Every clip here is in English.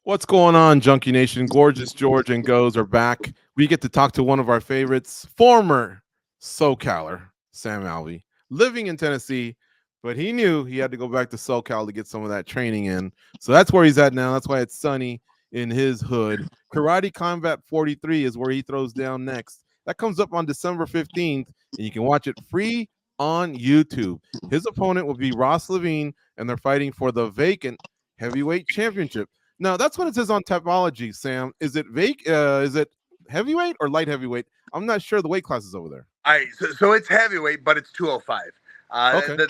What's going on, Junkie Nation? Gorgeous George and Goes are back. We get to talk to one of our favorites, former SoCaler, Sam Alvey, living in Tennessee, but he knew he had to go back to SoCal to get some of that training in. So that's where he's at now. That's why it's sunny in his hood. Karate Combat 43 is where he throws down next. That comes up on December 15th, and you can watch it free on YouTube. His opponent will be Ross LaVine, and they're fighting for the vacant heavyweight championship. Now that's what it says on Tapology, Sam. Is it is it heavyweight or light heavyweight? I'm not sure the weight classes over there. So it's heavyweight, but it's 205. Okay.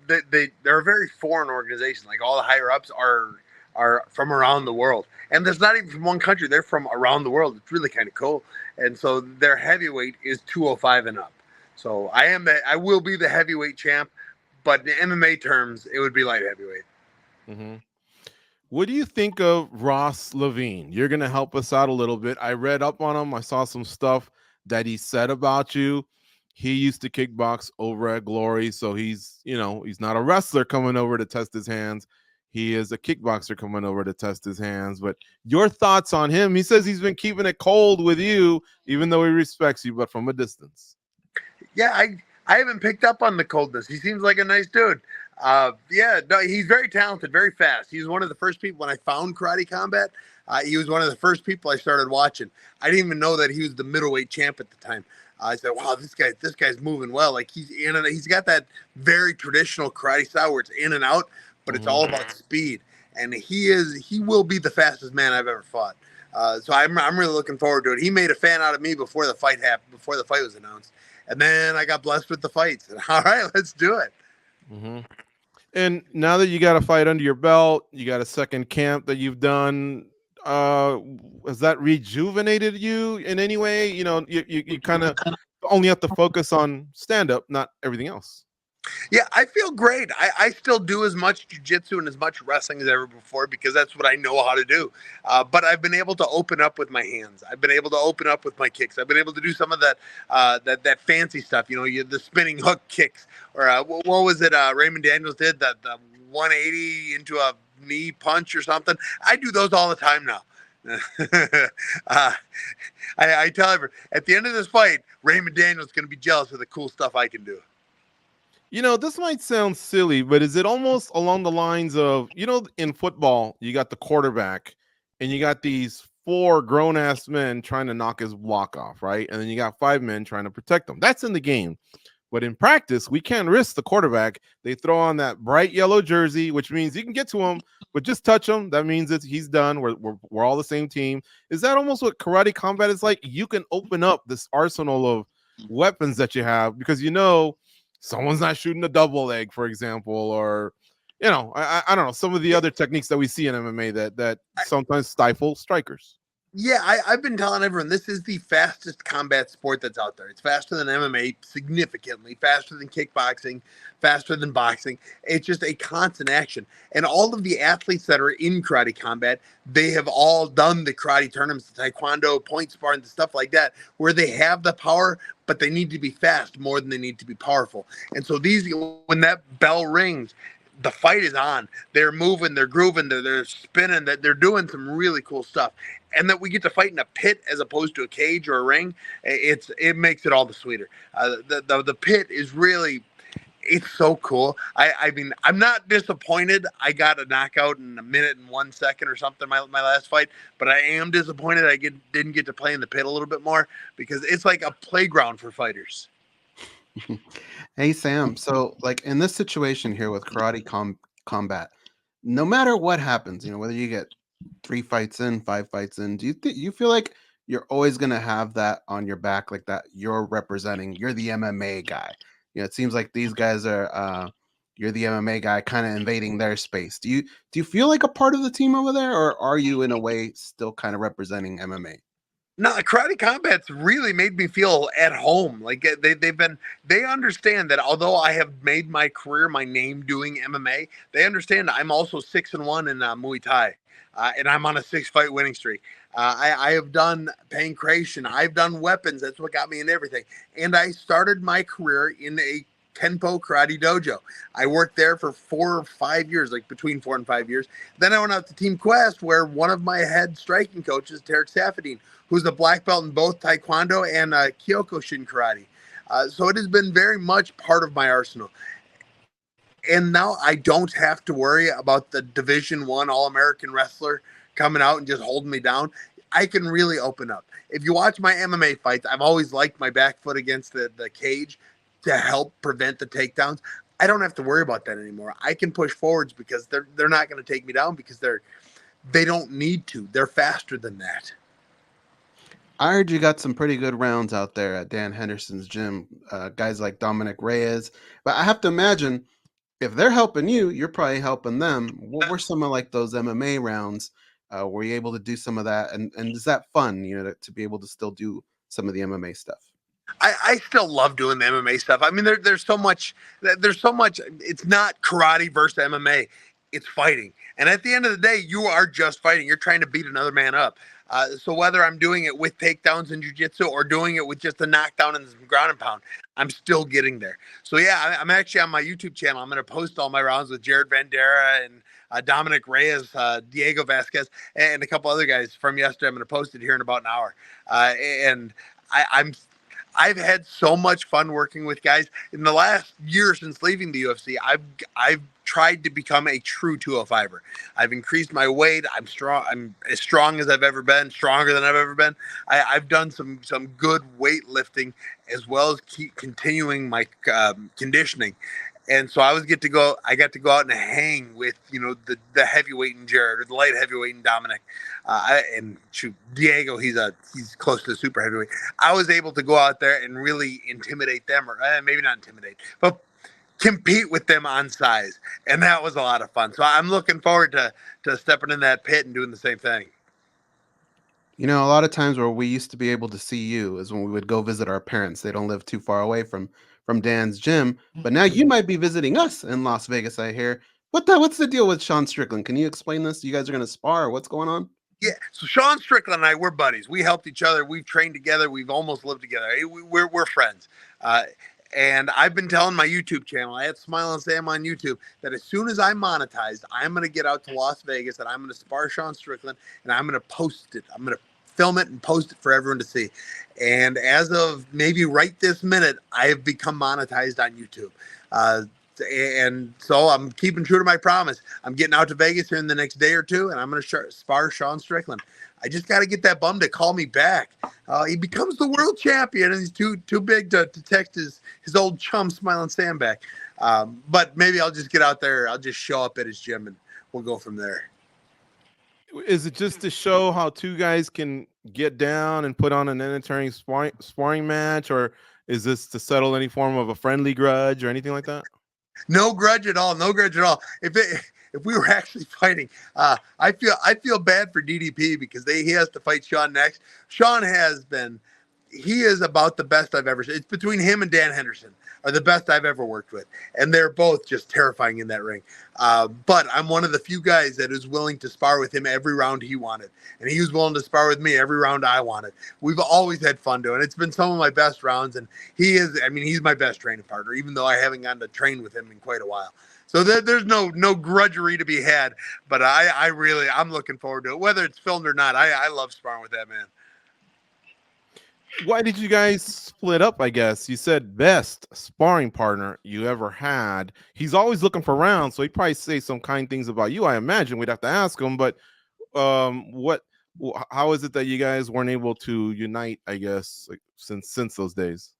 They're a very foreign organization. Like all the higher ups are from around the world, and there's not even from one country. They're from around the world. It's really kind of cool. And so their heavyweight is 205 and up. So I will be the heavyweight champ, but in MMA terms, it would be light heavyweight. Mm-hmm. What do you think of Ross LaVine? You're going to help us out a little bit. I read up on him. I saw some stuff that he said about you. He used to kickbox over at Glory, so he's not a wrestler coming over to test his hands. He is a kickboxer coming over to test his hands. But your thoughts on him? He says he's been keeping it cold with you, even though he respects you, but from a distance. Yeah, I haven't picked up on the coldness. He seems like a nice dude. He's very talented, very fast. He was one of the first people when I found Karate Combat. He was one of the first people I started watching. I didn't even know that he was the middleweight champ at the time. I said, "Wow, this guy's moving well. Like he's got that very traditional karate style where it's in and out, but it's all about speed. And he will be the fastest man I've ever fought. So I'm really looking forward to it. He made a fan out of me before the fight happened, before the fight was announced, and then I got blessed with the fights. And all right, let's do it." Mm-hmm. And now that you got a fight under your belt, you got a second camp that you've done. Has that rejuvenated you in any way? You kind of only have to focus on stand-up, not everything else. Yeah, I feel great. I still do as much jiu-jitsu and as much wrestling as ever before because that's what I know how to do. But I've been able to open up with my hands. I've been able to open up with my kicks. I've been able to do some of that that fancy stuff. The spinning hook kicks, or what was it? Raymond Daniels did the 180 into a knee punch or something. I do those all the time now. I tell everyone at the end of this fight, Raymond Daniels is going to be jealous of the cool stuff I can do. This might sound silly, but is it almost along the lines of, in football, you got the quarterback and you got these 4 grown-ass men trying to knock his block off, right? And then you got 5 men trying to protect him. That's in the game. But in practice, we can't risk the quarterback. They throw on that bright yellow jersey, which means you can get to him, but just touch him. That means he's done. We're all the same team. Is that almost what Karate Combat is like? You can open up this arsenal of weapons that you have because someone's not shooting a double leg, for example, or I don't know, some of the other techniques that we see in MMA that sometimes stifle strikers. Yeah, I've been telling everyone this is the fastest combat sport that's out there. It's faster than MMA, significantly faster than kickboxing, faster than boxing. It's just a constant action. And all of the athletes that are in Karate Combat, they have all done the karate tournaments, the taekwondo, point sparring, stuff like that, where they have the power, but they need to be fast more than they need to be powerful. And so when that bell rings, the fight is on. They're moving, they're grooving, they're spinning, they're doing some really cool stuff. And that we get to fight in a pit as opposed to a cage or a ring, it makes it all the sweeter. The pit is really, it's so cool. I mean, I'm not disappointed. I got a knockout in 1 minute and 1 second or something my last fight, but I am disappointed I didn't get to play in the pit a little bit more because it's like a playground for fighters. Hey, Sam. So, like in this situation here with Karate Combat, no matter what happens, whether you get 3 fights in, 5 fights in, do you feel like you're always going to have that on your back, like that you're the MMA guy? It seems like these guys are, you're the MMA guy kind of invading their space. Do you feel like a part of the team over there, or are you in a way still kind of representing MMA? No, Karate Combat's really made me feel at home. Like they understand that although I have made my career, my name doing MMA, they understand I'm also 6-1 in Muay Thai, and I'm on a 6-fight winning streak. I have done pancreation. I've done weapons. That's what got me in everything. And I started my career in a Kenpo Karate Dojo. I worked there for 4 or 5 years, like between 4 and 5 years. Then I went out to Team Quest, where one of my head striking coaches, Tarek Safadine, who's a black belt in both Taekwondo and Kyokushin Karate. So it has been very much part of my arsenal. And now I don't have to worry about the Division I All-American wrestler coming out and just holding me down. I can really open up. If you watch my MMA fights, I've always liked my back foot against the cage to help prevent the takedowns. I don't have to worry about that anymore. I can push forwards because they're not going to take me down because they don't need to. They're faster than that. I heard you got some pretty good rounds out there at Dan Henderson's gym. Guys like Dominic Reyes. But I have to imagine if they're helping you, you're probably helping them. What were some of like those MMA rounds? Were you able to do some of that? And is that fun, to be able to still do some of the MMA stuff? I still love doing the MMA stuff. I mean, there's so much. It's not karate versus MMA. It's fighting. And at the end of the day, you are just fighting. You're trying to beat another man up. So whether I'm doing it with takedowns in jiu-jitsu or doing it with just a knockdown and some ground and pound, I'm still getting there. So yeah, I'm actually on my YouTube channel. I'm going to post all my rounds with Jared Vandera and Dominic Reyes, Diego Vasquez, and a couple other guys from yesterday. I'm going to post it here in about an hour. I've had so much fun working with guys. In the last year since leaving the UFC, I've tried to become a true 205er. I've increased my weight. I'm strong. I'm as strong as I've ever been, stronger than I've ever been. I've done some good weightlifting as well as keep continuing my conditioning. And so I got to go out and hang with, the heavyweight in Jared or the light heavyweight in Dominic. Diego, he's close to the super heavyweight. I was able to go out there and really intimidate them, or maybe not intimidate, but compete with them on size. And that was a lot of fun. So I'm looking forward to stepping in that pit and doing the same thing. A lot of times where we used to be able to see you is when we would go visit our parents. They don't live too far away from Dan's gym, but now you might be visiting us in Las Vegas, I hear. What's the deal with Sean Strickland? Can you explain this? You guys are going to spar? What's going on? Yeah, so Sean Strickland and I, we're buddies. We helped each other. We've trained together. We've almost lived together. We're friends. And I've been telling my YouTube channel, I had Smile and Sam on YouTube, that as soon as I'm monetized, I'm going to get out to Las Vegas and I'm going to spar Sean Strickland and I'm going to post it. I'm going to film it and post it for everyone to see. And as of maybe right this minute, I have become monetized on YouTube. And so I'm keeping true to my promise. I'm getting out to Vegas here in the next day or two, and I'm going to spar Sean Strickland. I just got to get that bum to call me back. He becomes the world champion, and he's too big to text his old chum Smiling Sam back. But maybe I'll just get out there. I'll just show up at his gym, and we'll go from there. Is it just to show how two guys can get down and put on an entertaining sparring match, or is this to settle any form of a friendly grudge or anything like that? No grudge at all. No grudge at all. If we were actually fighting, I feel bad for DDP because he has to fight Sean next. Sean he is about the best I've ever seen. It's between him and Dan Henderson are the best I've ever worked with. And they're both just terrifying in that ring. But I'm one of the few guys that is willing to spar with him every round he wanted. And he was willing to spar with me every round I wanted. We've always had fun doing it. It's been some of my best rounds. And he's my best training partner, even though I haven't gotten to train with him in quite a while. So there's no grudgery to be had. But I'm looking forward to it. Whether it's filmed or not, I love sparring with that man. Why did you guys split up? I guess you said best sparring partner you ever had. He's always looking for rounds, so he'd probably say some kind things about you. I imagine we'd have to ask him. But how is it that you guys weren't able to unite? I guess since those days.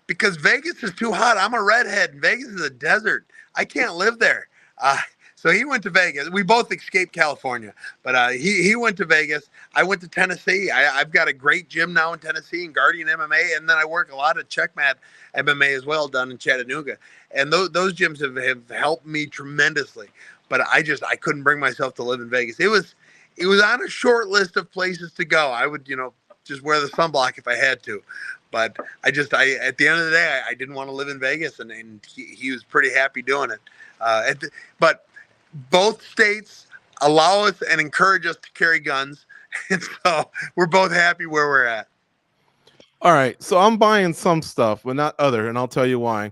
Because Vegas is too hot. I'm a redhead, and Vegas is a desert. I can't live there. So he went to Vegas. We both escaped California, but he went to Vegas. I went to Tennessee. I've got a great gym now in Tennessee in Guardian MMA, and then I work a lot of Checkmat MMA as well, done in Chattanooga. And those gyms have helped me tremendously. But I couldn't bring myself to live in Vegas. It was on a short list of places to go. I would just wear the sunblock if I had to. But at the end of the day, I didn't want to live in Vegas, and he was pretty happy doing it. But both states allow us and encourage us to carry guns. And so we're both happy where we're at. All right. So I'm buying some stuff, but not other. And I'll tell you why.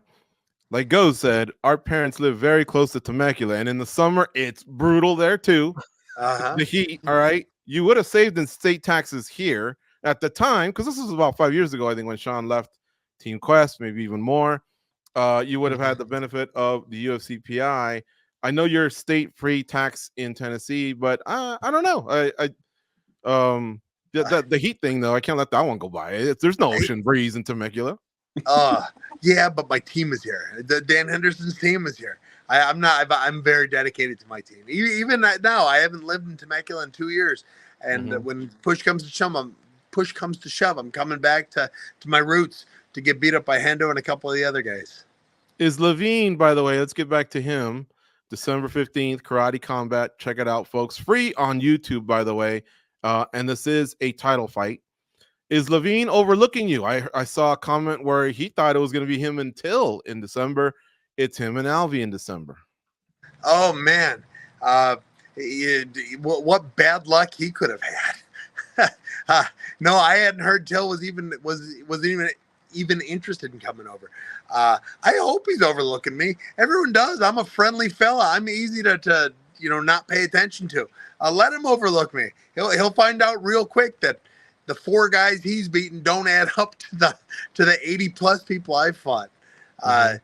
like Go said, our parents live very close to Temecula, and in the summer it's brutal there too. Uh-huh. The heat, all right. You would have saved in state taxes here at the time, because this was about 5 years ago, I think, when Sean left Team Quest, maybe even more. You would have had the benefit of the UFCPI. I know you're state-free tax in Tennessee, but I don't know. The heat thing though, I can't let that one go by. There's no ocean breeze in Temecula. Yeah, but my team is here. The Dan Henderson's team is here. I'm very dedicated to my team. Even now, I haven't lived in Temecula in 2 years, and when push comes to shove, I'm coming back to my roots to get beat up by Hendo and a couple of the other guys. Is LaVine, by the way, let's get back to him. December 15th, Karate Combat. Check it out, folks. Free on YouTube, by the way. And this is a title fight. Is LaVine overlooking you? I saw a comment where he thought it was going to be him and Till in December. It's him and Alvey in December. Oh man, what bad luck he could have had. No, I hadn't heard Till was even interested in coming over. I hope he's overlooking me. Everyone does. I'm a friendly fella. I'm easy to not pay attention to. Let him overlook me. He'll find out real quick that the 4 guys he's beaten don't add up to the 80 plus people I've fought. I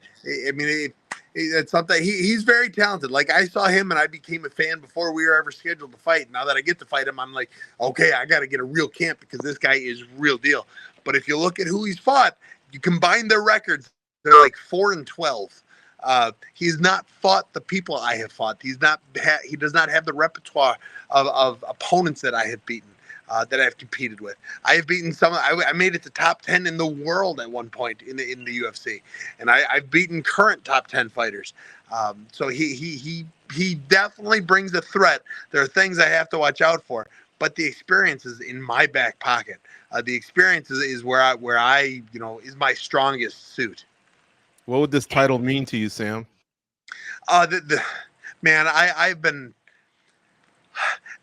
mean, it's something. He's very talented. Like, I saw him and I became a fan before we were ever scheduled to fight. Now that I get to fight him, I'm like, okay, I got to get a real camp because this guy is real deal. But if you look at who he's fought, you combine their records, they're like 4-12. He's not fought the people I have fought. He does not have the repertoire of opponents that I have beaten. That I've competed with. I have beaten some. I made it to top 10 in the world at one point in the UFC, and I've beaten current top 10 fighters. So he definitely brings a threat. There are things I have to watch out for, but the experience is in my back pocket. The experience is where I is my strongest suit. What would this title mean to you, Sam? Man, I've been.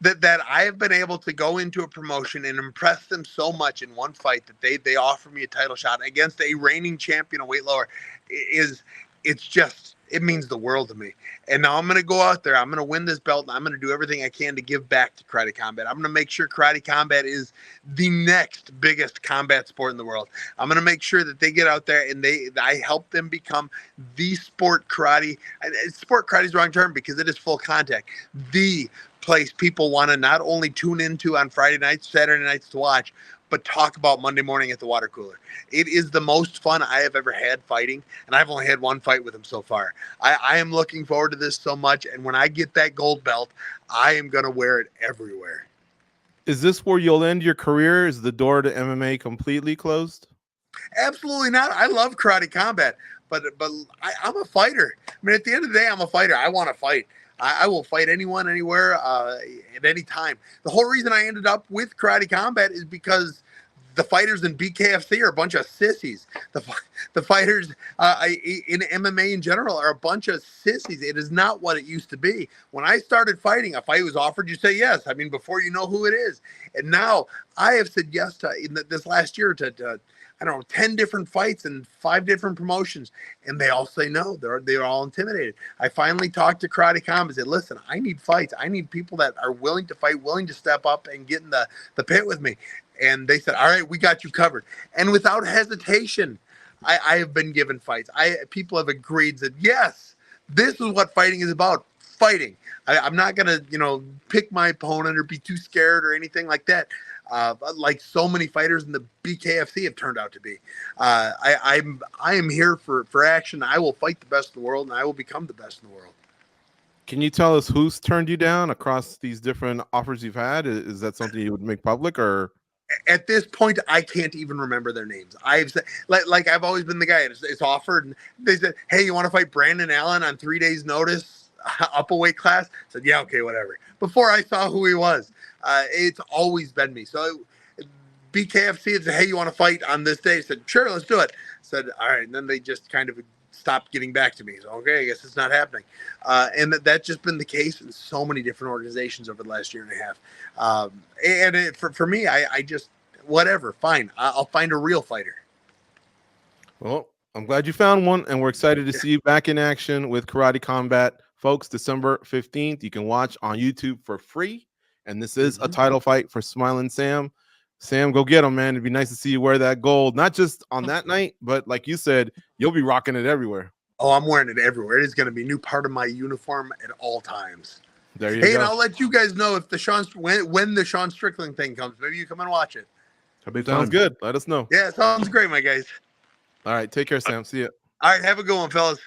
That I have been able to go into a promotion and impress them so much in one fight that they offer me a title shot against a reigning champion, a weight lower, it means the world to me. And now I'm going to go out there, I'm going to win this belt, and I'm going to do everything I can to give back to Karate Combat. I'm going to make sure Karate Combat is the next biggest combat sport in the world. I'm going to make sure that they get out there and I help them become the sport karate. Sport karate is the wrong term because it is full contact. The place people want to not only tune into on Friday nights, Saturday nights to watch, but talk about Monday morning at the water cooler. It is the most fun I have ever had fighting, and I've only had one fight with him so far. I am looking forward to this so much, and when I get that gold belt, I am going to wear it everywhere. Is this where you'll end your career? Is the door to MMA completely closed? Absolutely not. I love Karate Combat, but I'm a fighter. I mean, at the end of the day, I'm a fighter. I want to fight. I will fight anyone, anywhere, at any time. The whole reason I ended up with Karate Combat is because the fighters in BKFC are a bunch of sissies. The fighters in MMA in general are a bunch of sissies. It is not what it used to be. When I started fighting, a fight was offered, you say yes. I mean, before you know who it is. And now I have said yes to, this last year, to I don't know, 10 different fights and 5 different promotions, and they all say no. They're all intimidated. I finally talked to Karate Combat and said, listen, I need fights. I need people that are willing to fight, willing to step up and get in the pit with me. And they said, all right, we got you covered. And without hesitation, I have been given fights. People have agreed that, yes, this is what fighting is about, fighting. I'm not going to, pick my opponent or be too scared or anything like that. Like so many fighters in the BKFC have turned out to be. I am here for action. I will fight the best in the world, and I will become the best in the world. Can you tell us who's turned you down across these different offers you've had? Is that something you would make public, or? At this point, I can't even remember their names. I've said, like I've always been the guy. It's offered, and they said, "Hey, you want to fight Brandon Allen on 3 days' notice, up a weight class?" I said, "Yeah, okay, whatever." Before I saw who he was, it's always been me. So BKFC said, "Hey, you want to fight on this day?" I said, "Sure, let's do it." I said, "All right," and then they just kind of stopped getting back to me. So okay, I guess it's not happening. And that's just been the case in so many different organizations over the last year and a half. For me, I just, whatever, fine. I'll find a real fighter. Well, I'm glad you found one, and we're excited to see you back in action with Karate Combat. Folks, December 15th, you can watch on YouTube for free. And this is a title fight for Smiling Sam. Sam, go get him, man. It'd be nice to see you wear that gold, not just on that night, but like you said, you'll be rocking it everywhere. Oh, I'm wearing it everywhere. It is going to be a new part of my uniform at all times. There you go. And I'll let you guys know if when the Sean Strickland thing comes. Maybe you come and watch it. Sounds good. Let us know. Yeah, sounds great, my guys. All right. Take care, Sam. See ya. All right. Have a good one, fellas.